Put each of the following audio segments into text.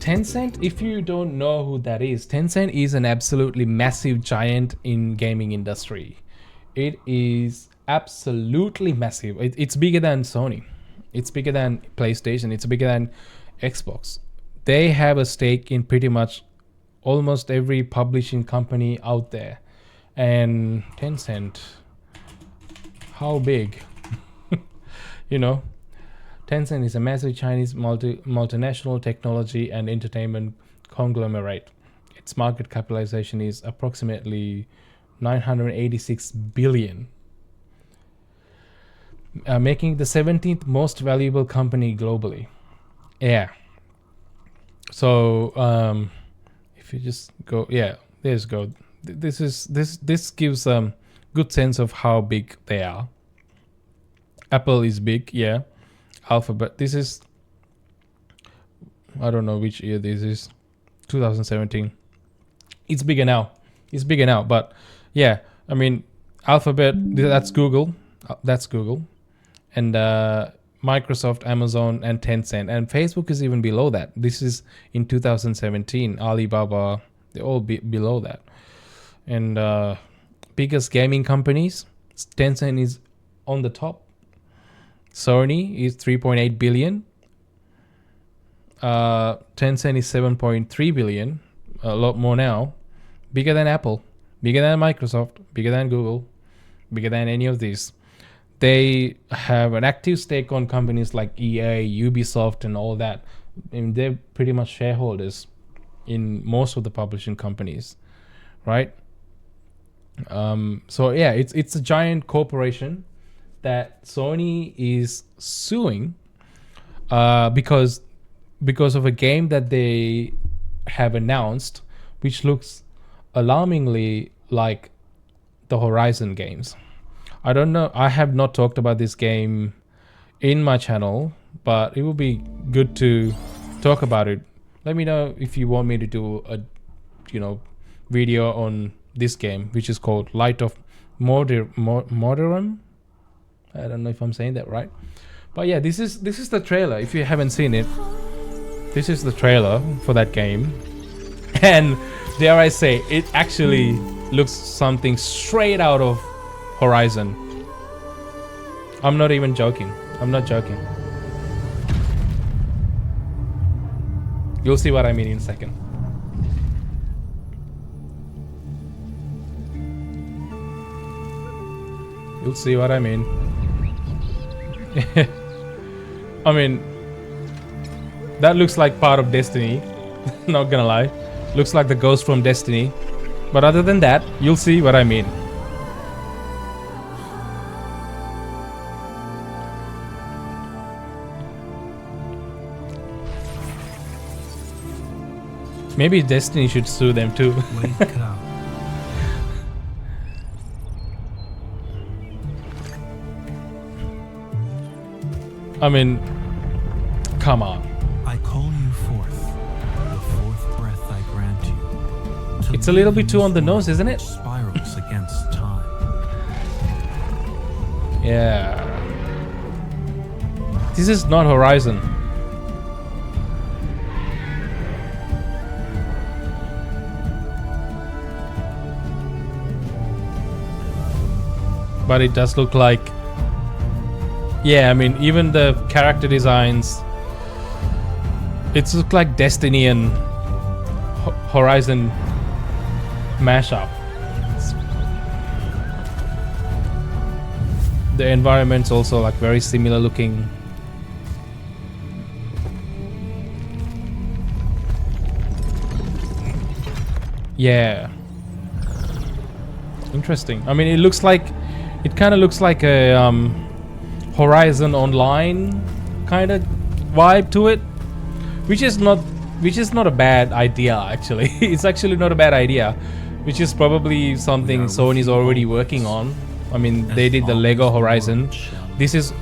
Tencent, if you don't know who that is, Tencent is an absolutely massive giant in gaming industry. It is absolutely massive. It's bigger than Sony. It's bigger than PlayStation. It's bigger than Xbox. They have a stake in pretty much almost every publishing company out there. And Tencent, how big? You know, Tencent is a massive Chinese multinational technology and entertainment conglomerate. Its market capitalization is approximately 986 billion, making the 17th most valuable company globally. Yeah. So if you just go, yeah, there's go. This gives good sense of how big they are. Apple is big, yeah. Alphabet. This is, I don't know which year this is. 2017. It's bigger now. But yeah, I mean, Alphabet. That's Google. And Microsoft, Amazon, and Tencent, and Facebook is even below that. This is in 2017. Alibaba, they're all below that. And biggest gaming companies, Tencent is on the top. Sony is 3.8 billion. Tencent is 7.3 billion. A lot more now. Bigger than Apple, bigger than Microsoft, bigger than Google, bigger than any of these. They have an active stake on companies like EA, Ubisoft, and all that. I mean, they're pretty much shareholders in most of the publishing companies, right? So yeah, it's a giant corporation that Sony is suing because of a game that they have announced, which looks alarmingly like the Horizon games. I don't know. I have not talked about this game in my channel, but it would be good to talk about it. Let me know if you want me to do a, video on this game, which is called Light of Motirum. I don't know if I'm saying that right, but yeah, this is the trailer. If you haven't seen it, this is the trailer for that game, and dare I say, it actually looks something straight out of Horizon. I'm not even joking. I'm not joking. You'll see what I mean in a second. You'll see what I mean. I mean, that looks like part of Destiny. Not gonna lie. Looks like the ghost from Destiny. But other than that, you'll see what I mean. Maybe Destiny should sue them too. Wake up. I mean, come on. I call you forth, the fourth breath I grant you. It's a little bit too on the nose, isn't it? Spirals against time. Yeah. This is not Horizon. But it does look like, yeah, I mean, even the character designs, it's look like Destiny and Horizon mashup. The environment's also like very similar looking. Yeah. Interesting. I mean, it kind of looks like a Horizon Online kind of vibe to it, which is not a bad idea actually. It's actually not a bad idea, which is probably something Sony's already working on. I mean, they did the Lego Horizon. This is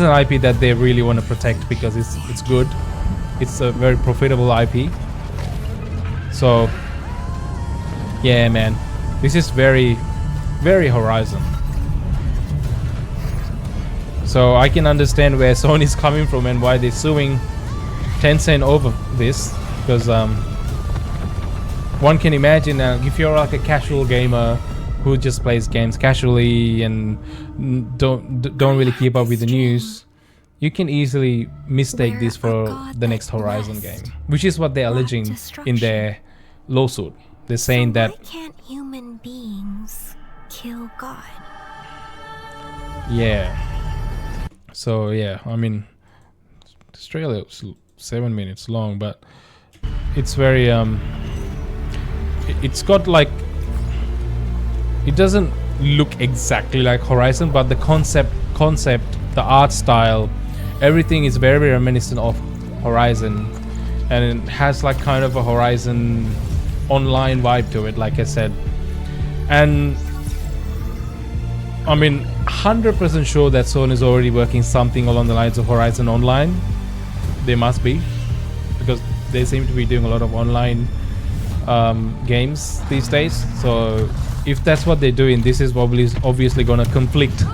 an IP that they really want to protect because it's good. It's a very profitable IP. So yeah, man, this is very, very Horizon. So I can understand where Sony's coming from and why they're suing Tencent over this, because one can imagine if you're like a casual gamer who just plays games casually and don't really keep up with the news, you can easily mistake this for the next Horizon game, which is what they're alleging in their lawsuit. They're saying that why can't human beings kill God? yeah. So yeah, I mean, this trailer was 7 minutes long, but it's very it's got like, it doesn't look exactly like Horizon, but the concept, the art style, everything is very, very reminiscent of Horizon, and it has like kind of a Horizon online vibe to it, like I said. And I mean, 100% sure that Sony is already working something along the lines of Horizon Online. They must be, because they seem to be doing a lot of online games these days. So if that's what they're doing, this is obviously going to conflict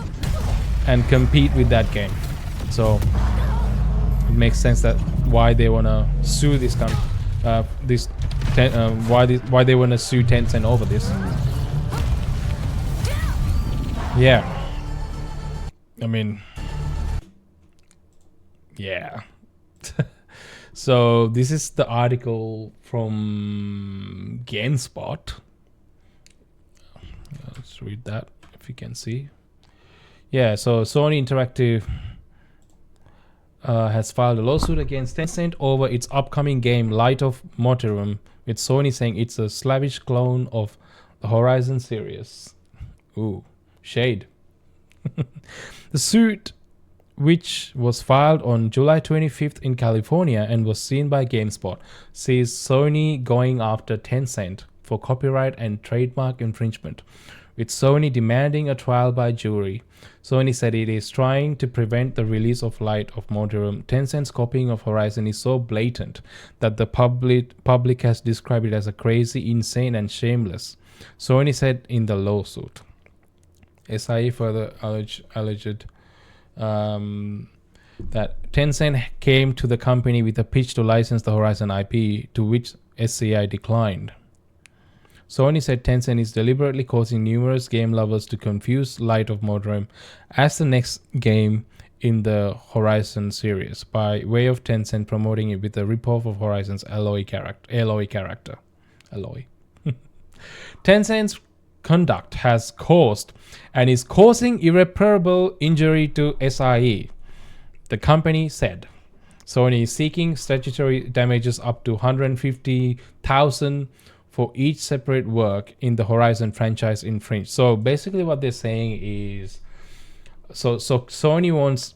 and compete with that game. So it makes sense that why they want to sue this why they want to sue Tencent over this. Yeah, I mean, yeah. So this is the article from GameSpot. Let's read that if you can see. Yeah, so Sony Interactive has filed a lawsuit against Tencent over its upcoming game Light of Motirum, with Sony saying it's a slavish clone of the Horizon series. Ooh, shade. The suit, which was filed on July 25th in California and was seen by GameSpot, sees Sony going after Tencent for copyright and trademark infringement, with Sony demanding a trial by jury. Sony said it is trying to prevent the release of Light of Motirum. Tencent's copying of Horizon is so blatant that the public has described it as a crazy, insane, and shameless, Sony said in the lawsuit. SIE further alleged that Tencent came to the company with a pitch to license the Horizon IP, to which SCI declined. Sony said Tencent is deliberately causing numerous game lovers to confuse Light of Motirum as the next game in the Horizon series, by way of Tencent promoting it with a ripoff of Horizon's Aloy character. Tencent's conduct has caused and is causing irreparable injury to SIE, the company said. Sony is seeking statutory damages up to $150,000 for each separate work in the Horizon franchise infringed. So basically what they're saying is, so Sony wants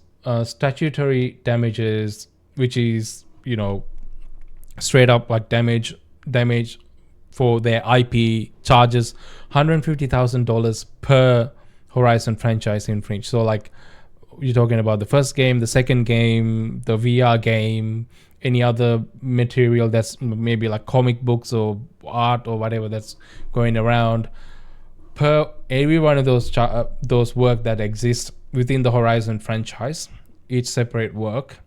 statutory damages, which is, you know, straight up like damage for their IP, charges $150,000 per Horizon franchise infringed. So like, you're talking about the first game, the second game, the VR game, any other material that's maybe like comic books or art or whatever that's going around, per every one of those work that exists within the Horizon franchise, each separate work,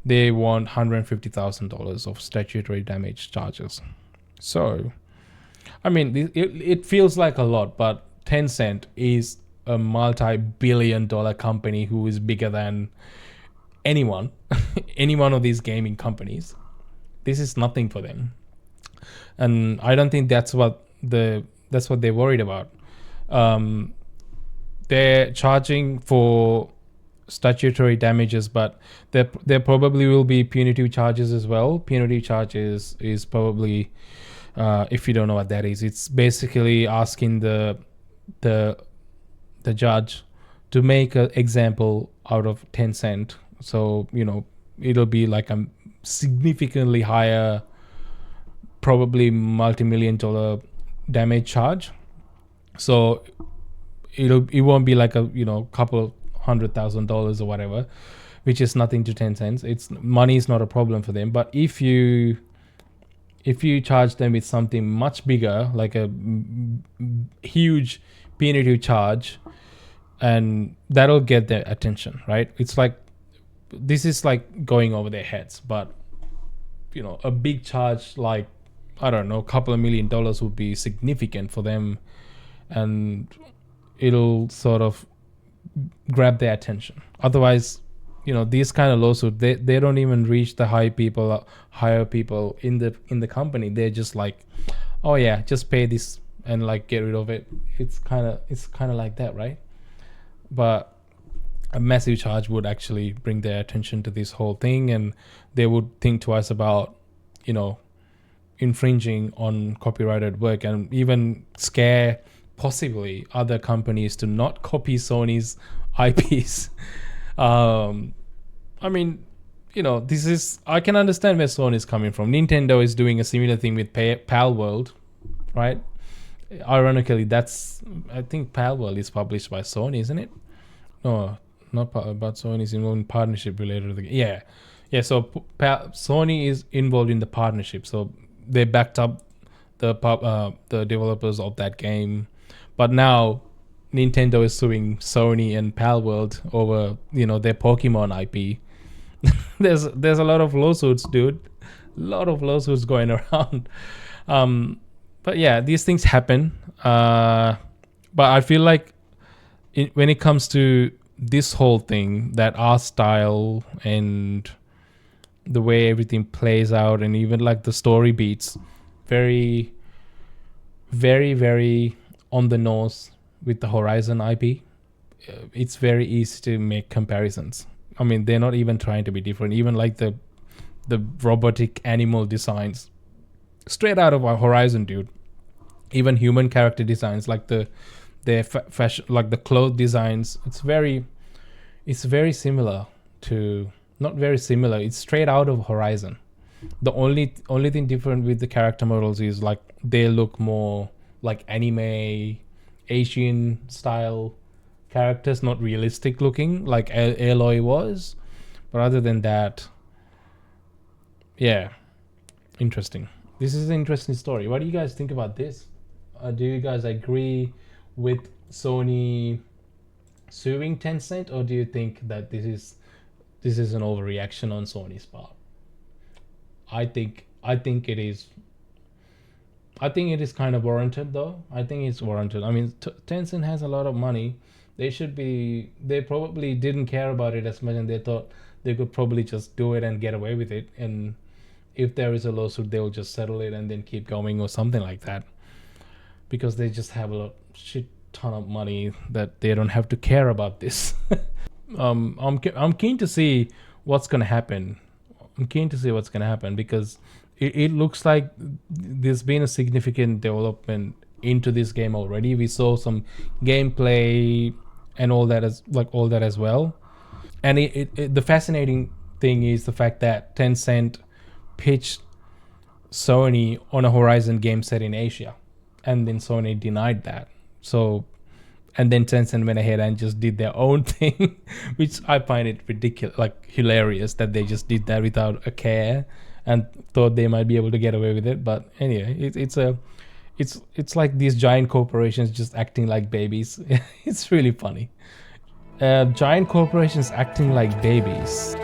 they want $150,000 of statutory damage charges. So, I mean, it feels like a lot, but Tencent is a multi-billion-dollar company who is bigger than any one of these gaming companies. This is nothing for them, and I don't think that's what they're worried about. They're charging for statutory damages, but there probably will be punitive charges as well. Punitive charges is probably, if you don't know what that is, it's basically asking the judge to make an example out of Tencent. So, you know, it'll be like a significantly higher, probably multi-million-dollar damage charge. So it won't be like a, you know, couple $100,000 or whatever, which is nothing to Tencent. It's money is not a problem for them. But if you charge them with something much bigger, like a huge punitive charge, and that'll get their attention, right? It's like, this is like going over their heads, but a big charge like, I don't know, a couple of $1 million would be significant for them, and it'll sort of grab their attention. Otherwise, these kind of lawsuits, they don't even reach the higher people in the company. They're just like, oh yeah, just pay this and like get rid of it. It's kind of like that, right? But a massive charge would actually bring their attention to this whole thing, and they would think twice about infringing on copyrighted work, and even scare possibly other companies to not copy Sony's IPs. I mean, I can understand where Sony is coming from. Nintendo is doing a similar thing with Palworld, right? Ironically, I think Palworld is published by Sony, isn't it? No, not but Sony's involved in partnership related to the game. Yeah. So Sony is involved in the partnership, so they backed up the developers of that game. But now Nintendo is suing Sony and Palworld over their Pokemon IP. there's a lot of lawsuits, dude. A lot of lawsuits going around. But yeah, these things happen. But I feel like when it comes to this whole thing, that art style and the way everything plays out, and even like the story beats, very, very, very on the nose with the Horizon IP. It's very easy to make comparisons. I mean, they're not even trying to be different. Even like the robotic animal designs, straight out of our Horizon, dude. Even human character designs, like their fashion, like the clothes designs. It's very similar to, not very similar. It's straight out of Horizon. The only thing different with the character models is like they look more like anime, Asian style characters, not realistic looking like Aloy was. But other than that, yeah, interesting. This is an interesting story. What do you guys think about this? Do you guys agree with Sony suing Tencent, or do you think that this is an overreaction on Sony's part? I think it is. I think it is kind of warranted, though. I think it's warranted. I mean, Tencent has a lot of money. They probably didn't care about it as much, and they thought they could probably just do it and get away with it. And if there is a lawsuit, they'll just settle it and then keep going or something like that. Because they just have a shit ton of money that they don't have to care about this. I'm keen to see what's gonna happen. Because it looks like there's been a significant development into this game already. We saw some gameplay and all that as well. And the fascinating thing is the fact that Tencent pitched Sony on a Horizon game set in Asia, and then Sony denied that. So, and then Tencent went ahead and just did their own thing, which I find it ridiculous, like hilarious that they just did that without a care and thought they might be able to get away with it. But anyway, it's like these giant corporations just acting like babies. It's really funny. Giant corporations acting like babies.